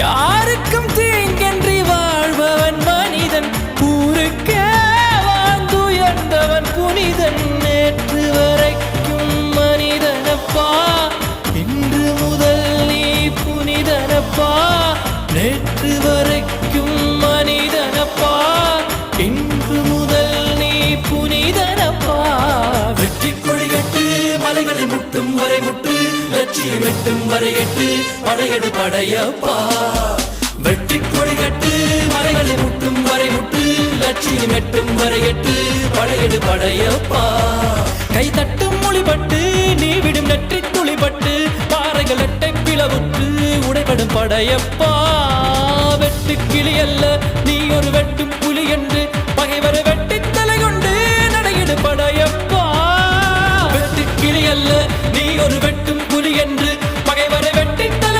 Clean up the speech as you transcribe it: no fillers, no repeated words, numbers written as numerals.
யாருக்கும் தீங்கன்றி வாழ்பவன் மனிதன், ஊருக்கே வாழ்ந்துயர்ந்தவன் புனிதன். நேற்று வரைக்கும் மனிதனப்பா, இன்று முதல் நீ புனிதனப்பா. நேற்று வரைக்கும் மனிதனப்பா, இன்று முதல் நீ புனிதனப்பா. வெற்றி கொடிகட்டு மலைகளை முட்டும் வரை முட்டு, லட்சியம் எட்டும் வரை எட்டு, படையெடு படையப்பா. வெற்றி கொடிகட்டு மலைகளை முட்டும் வரை முட்டு, லட்சியம் எட்டும் வரை எட்டு, படையெடு படையப்பா. கை தட்டும் மொழிபட்டு நீ விடும் நெற்றி துளிபட்டு, பாறைகள் எட்டை பிளவுற்று உடைபடும் படையப்பா. வெட்டு கிளி அல்ல நீ ஒரு வெட்டும் புலி என்று, பகைவரை வெட்டி தலை கொண்டு நடையிடு படையப்பா. வெட்டு கிளி அல்ல நீ ஒரு வெட்டும் புலி என்று,